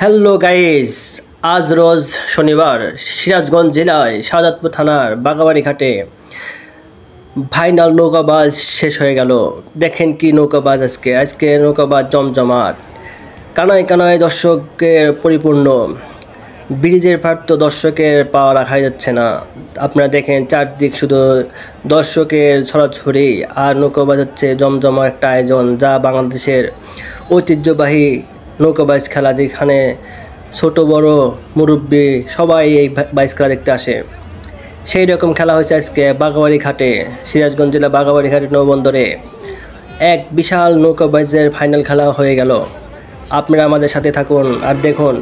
Hello guys, আজ রোজ শনিবার সিরাজগঞ্জ জেলায় শাহজাদপুর থানার বাগাবাড়ি ঘাটে ফাইনাল নৌকাবাজ শেষ হয়ে গেল। দেখেন কি নৌকাবাজ আজকে নৌকাবাজ জমজমাট, কানায় কানায় দর্শকের পরিপূর্ণ। ব্রিজের পার তো দর্শকের পা রাখাই যাচ্ছে না। আপনারা দেখেন চারদিক শুধু দর্শকের ছড়াছড়ি, আর নৌকাবাজ হচ্ছে জমজমাট একটা আয়োজন, যা বাংলাদেশের ঐতিহ্যবাহী নৌকাবাজ খেলা, যেখানে ছোট বড় মুরব্বী সবাই এই বাইচ খেলা দেখতে আসে। সেই রকম খেলা হয়েছে আজকে বাগাবাড়ি ঘাটে, সিরাজগঞ্জ জেলা বাগাবাড়ি ঘাটে নৌবন্দরে এক বিশাল নৌকাবাজের ফাইনাল খেলা হয়ে গেল। আপনারা আমাদের সাথে থাকুন আর দেখুন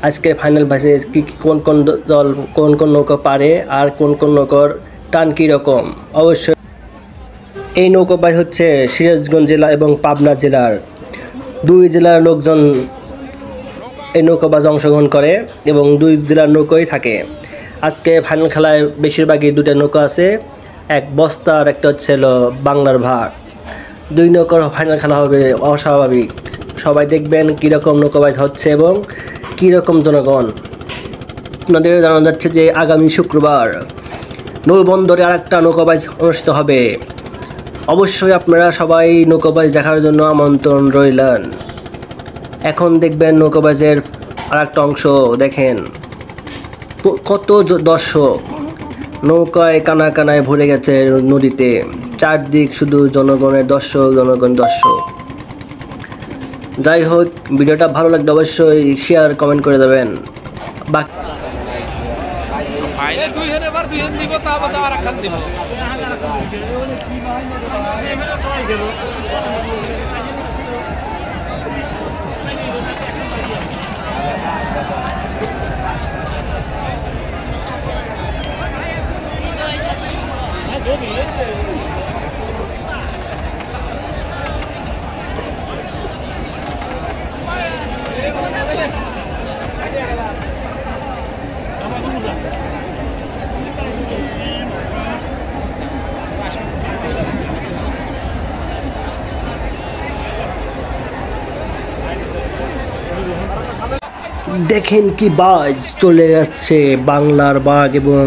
আজকের ফাইনাল বাইচে কোন কোন দল কোন কোন নৌকা পারে আর কোন কোন নৌকার টান কীরকম। অবশ্যই এই নৌকাবাজ হচ্ছে সিরাজগঞ্জ জেলা এবং পাবনা জেলার, দুই জেলার লোকজন এই নৌকাবাজ অংশগ্রহণ করে এবং দুই জেলার নৌকাই থাকে। আজকে ফাইনাল খেলায় বেশিরভাগই দুটো নৌকা আছে, এক বস্তা আর একটা হচ্ছে বাংলার ভাগ। দুই নৌকার ফাইনাল খেলা হবে অস্বাভাবিক। সবাই দেখবেন কীরকম নৌকাবাজ হচ্ছে এবং কীরকম জনগণ। আপনাদের জানা যাচ্ছে যে আগামী শুক্রবার নৌবন্দরে আরেকটা নৌকাবাজ অনুষ্ঠিত হবে। অবশ্যই আপনারা সবাই নৌকাবাজ দেখার জন্য আমন্ত্রণ রইলেন। এখন দেখবেন নৌকাবাজের আরেকটা অংশ, দেখেন কত দর্শক, নৌকায় কানায় কানায় ভরে গেছে নদীতে, চারদিক শুধু জনগণের দর্শক। যাই হোক, ভিডিওটা ভালো লাগলে অবশ্যই শেয়ার কমেন্ট করে দেবেন। দেখেন কি বাজ চলে যাচ্ছে বাংলার বাঘ এবং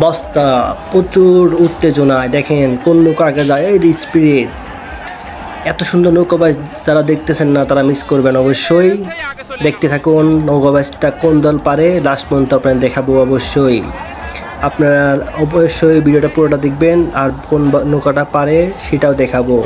বস্তা, প্রচুর উত্তেজনায়। দেখেন কোন নৌকা আগে যায়, এই স্পিড। এত সুন্দর নৌকাবাজ যারা দেখতেছেন না তারা মিস করবেন। অবশ্যই দেখতে থাকুন নৌকাবাজটা কোন দল পারে, লাস্ট পর্যন্ত আপনারা দেখাবো। আপনারা অবশ্যই ভিডিওটা পুরোটা দেখবেন আর কোন নৌকাটা পারে সেটাও দেখাবো।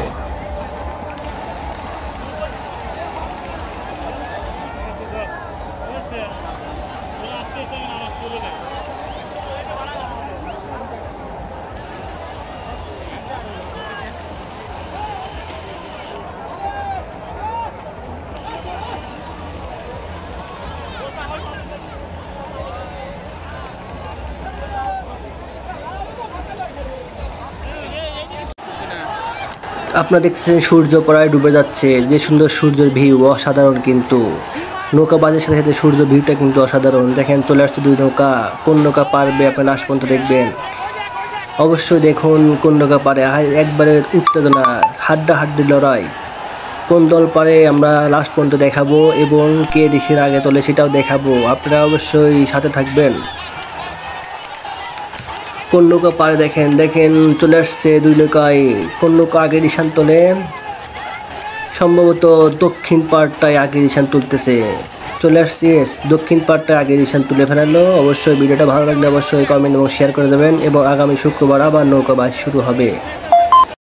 আপনারা দেখছেন সূর্য প্রায় ডুবে যাচ্ছে, যে সুন্দর সূর্যের ভিউ অসাধারণ। কিন্তু নৌকাবাজের সাথে সাথে সূর্য ভিউটা কিন্তু অসাধারণ। দেখেন চলে আসছে দুই নৌকা, কোন নৌকা পারবে আপনার লাস্ট পর্যন্ত দেখবেন। অবশ্যই দেখুন কোন নৌকা পারে, একবারে উত্তেজনা, হাড্ডাহাড্ডি লড়াই। কোন দল পারে আমরা লাস্ট পর্যন্ত দেখাবো এবং কে দেশের আগে তোলে সেটাও দেখাবো। আপনারা অবশ্যই সাথে থাকবেন। কোন নৌকা পারে দেখেন চলে আসছে দুই নৌকায়, কোন নৌকা আগে নিশান তোলে। সম্ভবত দক্ষিণ পাড়টায় আগে নিশান তুলতেছে। চলে আসছে দক্ষিণ পাড়টায় আগে নিশান তুলে ফেলালো। অবশ্যই ভিডিওটা ভালো লাগলে অবশ্যই কমেন্ট এবং শেয়ার করে দেবেন এবং আগামী শুক্রবার আবার নৌকাবাজ শুরু হবে।